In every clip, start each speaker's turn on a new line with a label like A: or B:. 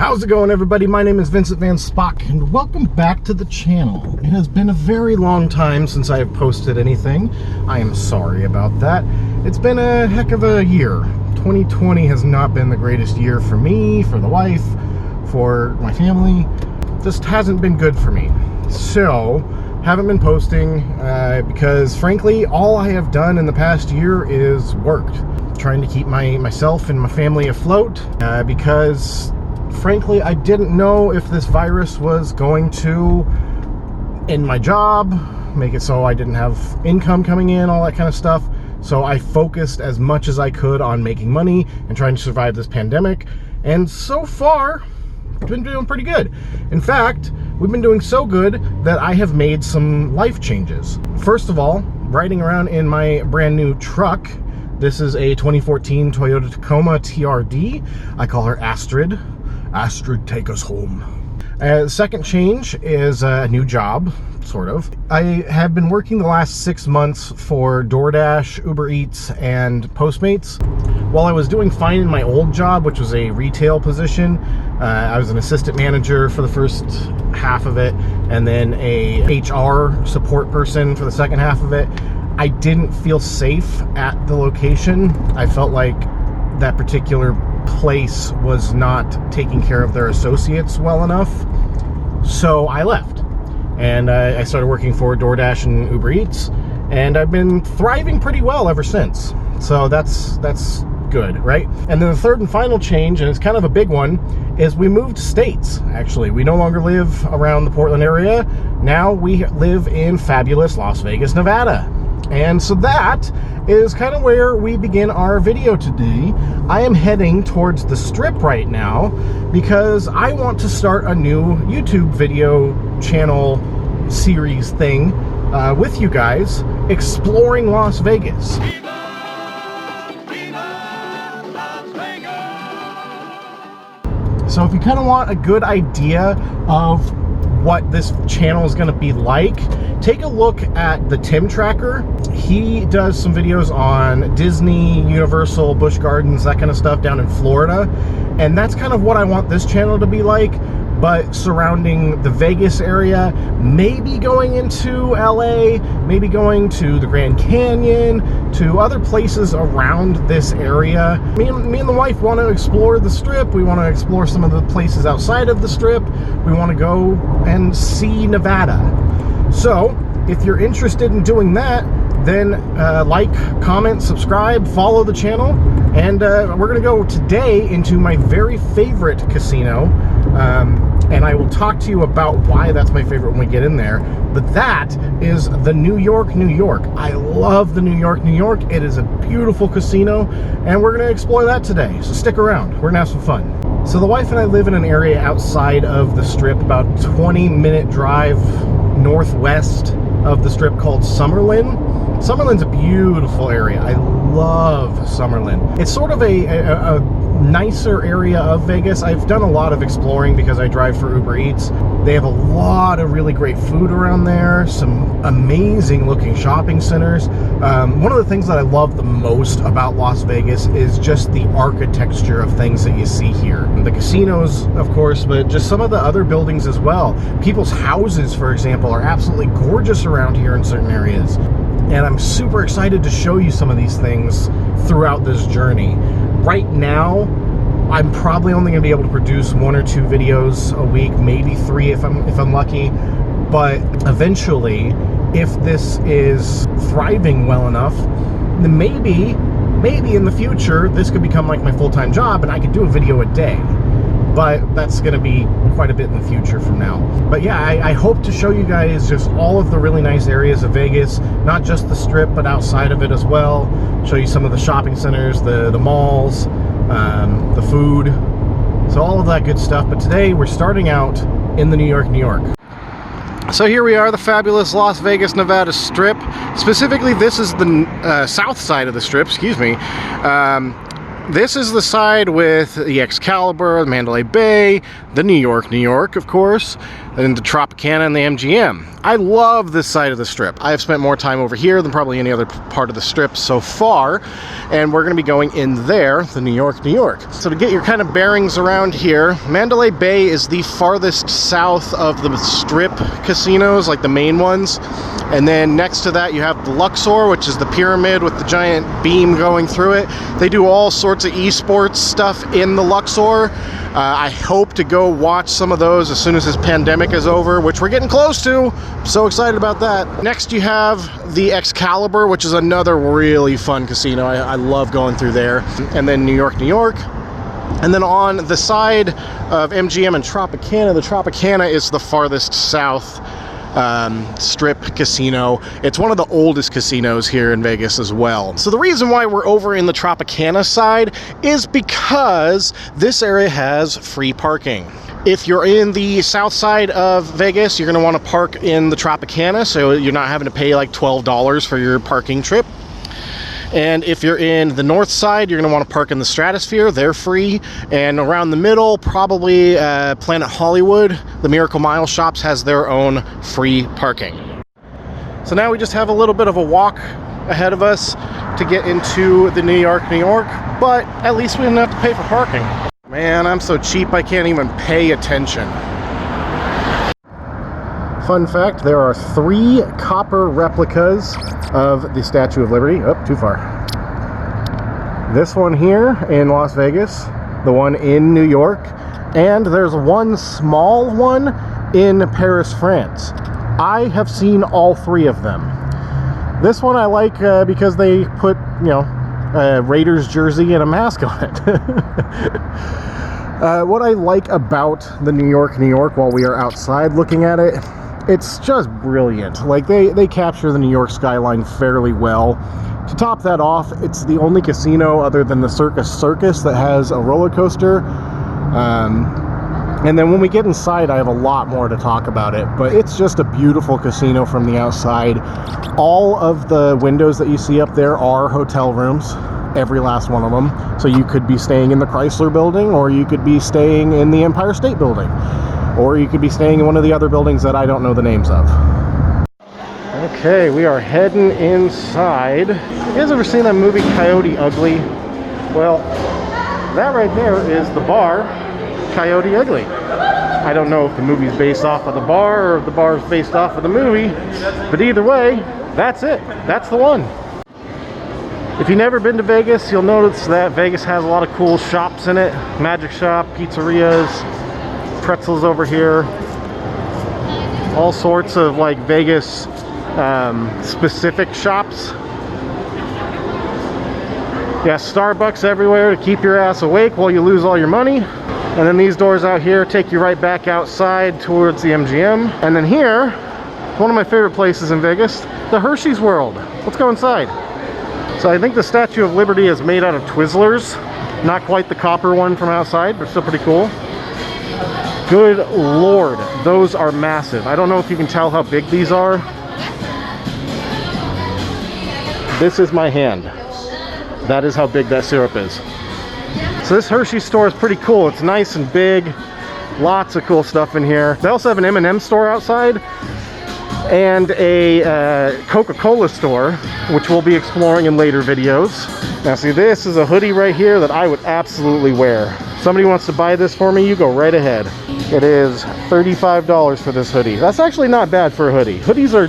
A: How's it going, everybody? My name is Vincent Van Spock, and welcome back to the channel. It has been a very long time since I have posted anything. I am sorry about that. It's been a heck of a year. 2020 has not been the greatest year for me, for the wife, for my family. Just hasn't been good for me. So, haven't been posting because, frankly, all I have done in the past year is worked. Trying to keep myself and my family afloat because frankly, I didn't know if this virus was going to end my job, make it so I didn't have income coming in, all that kind of stuff. So I focused as much as I could on making money and trying to survive this pandemic. And so far, I've been doing pretty good. In fact, we've been doing so good that I have made some life changes. First of all, riding around in my brand new truck. This is a 2014 Toyota Tacoma TRD. I call her Astrid. Astrid, take us home. Second change is a new job, sort of. I have been working the last 6 months for DoorDash, Uber Eats, and Postmates. While I was doing fine in my old job, which was a retail position, I was an assistant manager for the first half of it, and then a HR support person for the second half of it. I didn't feel safe at the location. I felt like that particular place was not taking care of their associates well enough, so I left and I started working for DoorDash and Uber Eats, and I've been thriving pretty well ever since. So that's good, right? And then the third and final change, and it's kind of a big one, is we moved states. Actually, we no longer live around the Portland area. Now we live in fabulous Las Vegas, Nevada. And so that is kind of where we begin our video today. I am heading towards the Strip right now because I want to start a new YouTube video channel series thing with you guys, exploring Las Vegas.
B: Viva! Viva Las Vegas!
A: So if you kind of want a good idea of what this channel is going to be like, take a look at the Tim Tracker. He does some videos on Disney, Universal, Busch Gardens, that kind of stuff down in Florida. And that's kind of what I want this channel to be like, but surrounding the Vegas area, maybe going into LA, maybe going to the Grand Canyon, to other places around this area. Me and the wife want to explore the Strip. We want to explore some of the places outside of the Strip. We want to go and see Nevada. So if you're interested in doing that, then like, comment, subscribe, follow the channel, and we're gonna go today into my very favorite casino, and I will talk to you about why that's my favorite when we get in there. But that is the New York, New York. I love the New York, New York. It is a beautiful casino, and we're gonna explore that today. So stick around, we're gonna have some fun. So the wife and I live in an area outside of the Strip, about 20-minute drive northwest of the Strip, called Summerlin. Summerlin's a beautiful area. I love Summerlin. It's sort of a nicer area of Vegas. I've done a lot of exploring because I drive for Uber Eats. They have a lot of really great food around there, some amazing looking shopping centers. One of the things that I love the most about Las Vegas is just the architecture of things that you see here. The casinos, of course, but just some of the other buildings as well. People's houses, for example, are absolutely gorgeous around here in certain areas. And I'm super excited to show you some of these things throughout this journey. Right now, I'm probably only going to be able to produce 1 or 2 videos a week, maybe 3 if I'm lucky. But eventually, if this is thriving well enough, then maybe in the future this could become like my full-time job and I could do a video a day. But that's going to be quite a bit in the future from now. But yeah, I hope to show you guys just all of the really nice areas of Vegas, not just the Strip, but outside of it as well. Show you some of the shopping centers, the malls, the food, so all of that good stuff. But today we're starting out in the New York, New York. So here we are, the fabulous Las Vegas, Nevada Strip. Specifically, this is the south side of the Strip, excuse me. This is the side with the Excalibur, the Mandalay Bay, the New York, of course, and the Tropicana and the MGM. I love this side of the strip. I have spent more time over here than probably any other part of the strip so far, and we're going to be going in there, the New York. So to get your kind of bearings around here, Mandalay Bay is the farthest south of the strip casinos, like the main ones, and then next to that you have the Luxor, which is the pyramid with the giant beam going through it. They do all sorts of esports stuff in the Luxor. I hope to go watch some of those as soon as this pandemic is over, which we're getting close to. I'm so excited about that. Next you have the Excalibur, which is another really fun casino. I love going through there. And then New York. And then on the side of MGM and Tropicana, the Tropicana is the farthest south strip casino. It's one of the oldest casinos here in Vegas as well. So the reason why we're over in the Tropicana side is because this area has free parking. If you're in the south side of Vegas, you're going to want to park in the Tropicana, so you're not having to pay like $12 for your parking trip. And if you're in the north side, you're going to want to park in the Stratosphere. They're free. And around the middle, probably Planet Hollywood, the Miracle Mile shops has their own free parking. So now we just have a little bit of a walk ahead of us to get into the New York, but at least we didn't have to pay for parking. Man, I'm so cheap I can't even pay attention. Fun fact, there are 3 copper replicas of the Statue of Liberty. Oh, too far. This one here in Las Vegas, the one in New York, and there's one small one in Paris, France. I have seen all 3 of them. This one I like because they put, you know, a Raiders jersey and a mask on it. What I like about the New York while we are outside looking at it, it's just brilliant. Like they capture the New York skyline fairly well. To top that off, it's the only casino other than the Circus that has a roller coaster. And then when we get inside, I have a lot more to talk about it, but it's just a beautiful casino from the outside. All of the windows that you see up there are hotel rooms, every last one of them. So you could be staying in the Chrysler Building, or you could be staying in the Empire State Building, or you could be staying in one of the other buildings that I don't know the names of. Okay, we are heading inside. You guys ever seen that movie Coyote Ugly? Well, that right there is the bar, Coyote Ugly. I don't know if the movie's based off of the bar or if the bar is based off of the movie, but either way, that's it. That's the one. If you've never been to Vegas, you'll notice that Vegas has a lot of cool shops in it. Magic shop, pizzerias, pretzels over here, all sorts of like Vegas specific shops. Yeah, Starbucks everywhere to keep your ass awake while you lose all your money. And then these doors out here take you right back outside towards the MGM. And then here, one of my favorite places in Vegas, the Hersheys World. Let's go inside. So I think the Statue of Liberty is made out of Twizzlers. Not quite the copper one from outside, but still pretty cool. Good Lord, those are massive. I don't know if you can tell how big these are. This is my hand. That is how big that syrup is. So this Hershey store is pretty cool. It's nice and big. Lots of cool stuff in here. They also have an M&M store outside and a Coca-Cola store, which we'll be exploring in later videos. Now see, this is a hoodie right here that I would absolutely wear. If somebody wants to buy this for me, you go right ahead. It is $35 for this hoodie. That's actually not bad for a hoodie. Hoodies are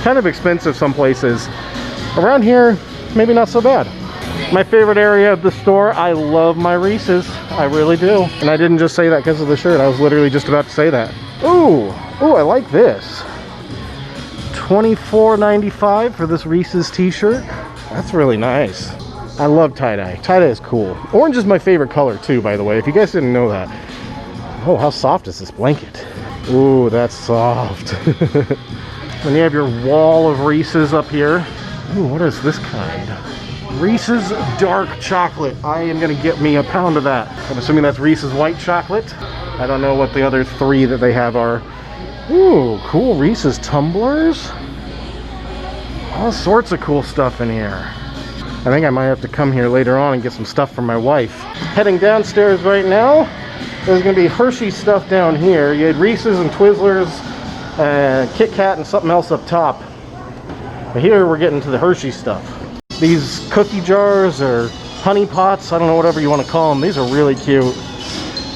A: kind of expensive some places. Around here, maybe not so bad. My favorite area of the store, I love my Reese's. I really do. And I didn't just say that because of the shirt. I was literally just about to say that. Ooh, I like this. $24.95 for this Reese's t-shirt. That's really nice. I love tie-dye. Tie-dye is cool. Orange is my favorite color too, by the way, if you guys didn't know that. Oh, how soft is this blanket? Ooh, that's soft. Then you have your wall of Reese's up here. Ooh, what is this kind? Reese's dark chocolate. I am gonna get me a pound of that. I'm assuming that's Reese's white chocolate. I don't know what the other 3 that they have are. Ooh, cool Reese's tumblers. All sorts of cool stuff in here. I think I might have to come here later on and get some stuff for my wife. Heading downstairs right now. There's gonna be Hershey stuff down here. You had Reese's and Twizzlers, Kit Kat and something else up top. But here we're getting to the Hershey stuff. These cookie jars or honey pots, I don't know, whatever you want to call them. These are really cute.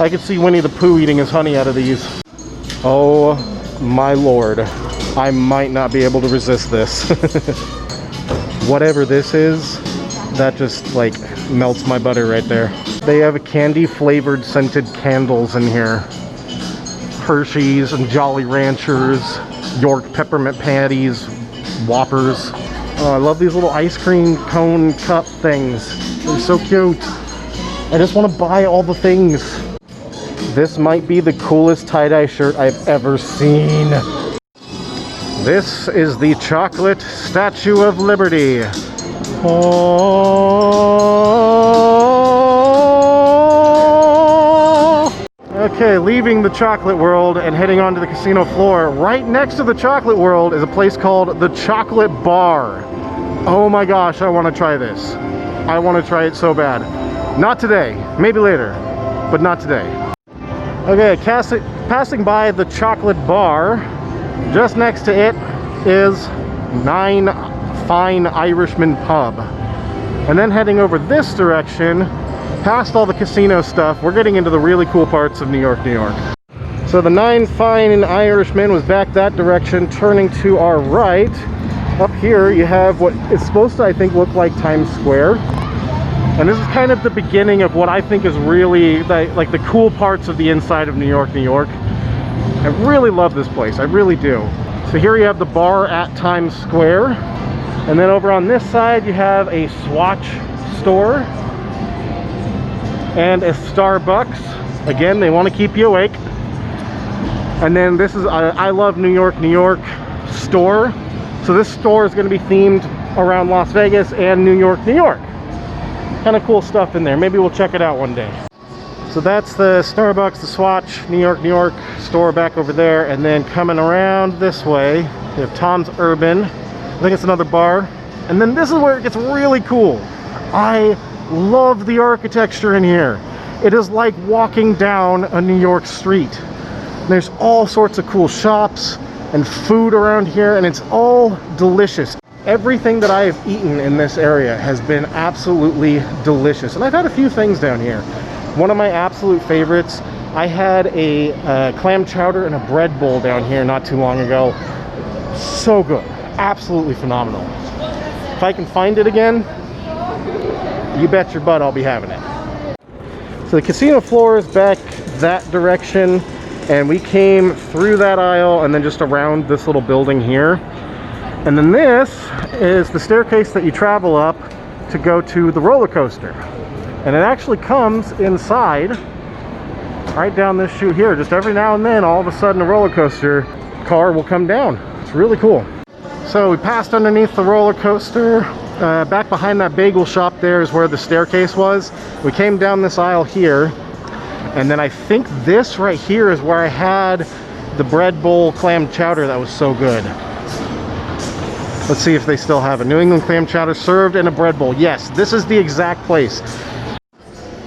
A: I could see Winnie the Pooh eating his honey out of these. Oh my lord. I might not be able to resist this. Whatever this is, that just like melts my butter right there. They have candy flavored scented candles in here. Hershey's and Jolly Ranchers, York peppermint patties, Whoppers. Oh, I love these little ice cream cone cup things. They're so cute. I just want to buy all the things. This might be the coolest tie-dye shirt I've ever seen. This is the chocolate Statue of Liberty. Oh. Okay, leaving the chocolate world and heading onto the casino floor. Right next to the chocolate world is a place called the Chocolate Bar. Oh my gosh, I want to try this. I want to try it so bad. Not today, maybe later, but not today. Okay, passing by the Chocolate Bar, just next to it is 9 Fine Irishman Pub. And then heading over this direction, past all the casino stuff, we're getting into the really cool parts of New York, New York. So the 9 Fine Irishman was back that direction, turning to our right. Up here you have what is supposed to, I think, look like Times Square. And this is kind of the beginning of what I think is really like the cool parts of the inside of New York, New York. I really love this place, I really do. So here you have the bar at Times Square. And then over on this side you have a Swatch store and a Starbucks. Again, they want to keep you awake. And then this is I Love New York, New York store. So this store is going to be themed around Las Vegas and New York, New York. Kind of cool stuff in there. Maybe we'll check it out one day. So that's the Starbucks, the Swatch, New York, New York store back over there. And then coming around this way, we have Tom's Urban. I think it's another bar. And then this is where it gets really cool. I love the architecture in here. It is like walking down a New York street. There's all sorts of cool shops and food around here, and it's all delicious. Everything that I have eaten in this area has been absolutely delicious. And I've had a few things down here. One of my absolute favorites, I had a clam chowder and a bread bowl down here not too long ago. So good. Absolutely phenomenal. If I can find it again, you bet your butt I'll be having it. So the casino floor is back that direction, and we came through that aisle and then just around this little building here. And then this is the staircase that you travel up to go to the roller coaster. And it actually comes inside, right down this chute here. Just every now and then, all of a sudden, a roller coaster car will come down. It's really cool. So we passed underneath the roller coaster. Back behind that bagel shop there is where the staircase was. We came down this aisle here. And then I think this right here is where I had the bread bowl clam chowder that was so good. Let's see if they still have it. New England clam chowder served in a bread bowl. Yes, this is the exact place.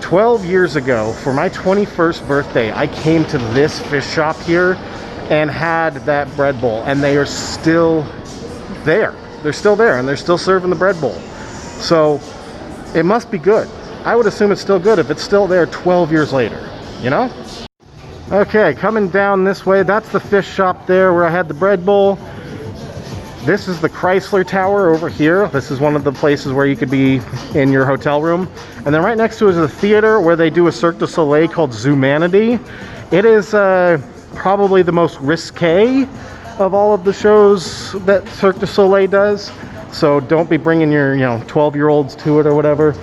A: 12 years ago, for my 21st birthday, I came to this fish shop here and had that bread bowl, and they are still there. They're still there, and they're still serving the bread bowl. So it must be good. I would assume it's still good if it's still there 12 years later, you know? Okay, coming down this way, that's the fish shop there where I had the bread bowl. This is the Chrysler Tower over here. This is one of the places where you could be in your hotel room. And then right next to it is a theater where they do a Cirque du Soleil called Zoomanity. It is probably the most risque of all of the shows that Cirque du Soleil does. So don't be bringing your 12-year-olds to it or whatever.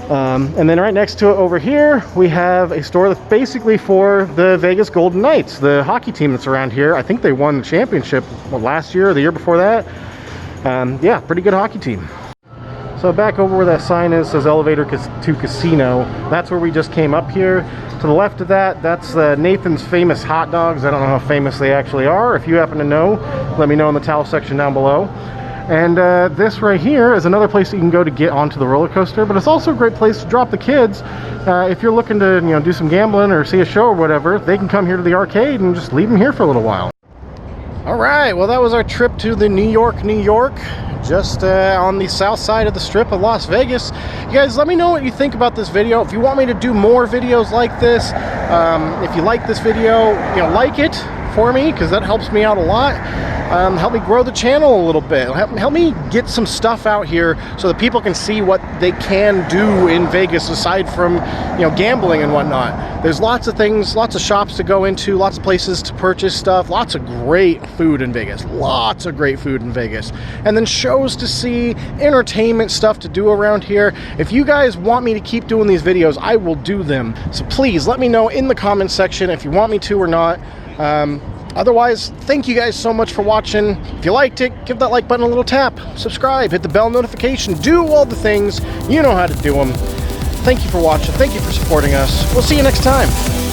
A: And then right next to it over here, we have a store that's basically for the Vegas Golden Knights, the hockey team that's around here. I think they won the championship last year or the year before that. Yeah, pretty good hockey team. So back over where that sign is, says elevator to casino. That's where we just came up here. To the left of that, that's Nathan's Famous Hot Dogs. I don't know how famous they actually are. If you happen to know, let me know in the towel section down below. And this right here is another place that you can go to get onto the roller coaster, but it's also a great place to drop the kids. If you're looking to, you know, do some gambling or see a show or whatever, they can come here to the arcade and just leave them here for a little while. All right, well, that was our trip to the New York, just on the south side of the strip of Las Vegas. You guys, let me know what you think about this video. If you want me to do more videos like this, if you like this video, you know, like it for me, because that helps me out a lot. Help me grow the channel a little bit. Help me get some stuff out here so that people can see what they can do in Vegas aside from, you know, gambling and whatnot. There's lots of things, lots of shops to go into, lots of places to purchase stuff, lots of great food in Vegas, lots of great food in Vegas, and then shows to see, entertainment stuff to do around here. If you guys want me to keep doing these videos, I will do them. So please let me know in the comments section if you want me to or not. Otherwise, thank you guys so much for watching. If you liked it, give that like button a little tap, subscribe, hit the bell notification, do all the things. You know how to do them. Thank you for watching. Thank you for supporting us. We'll see you next time.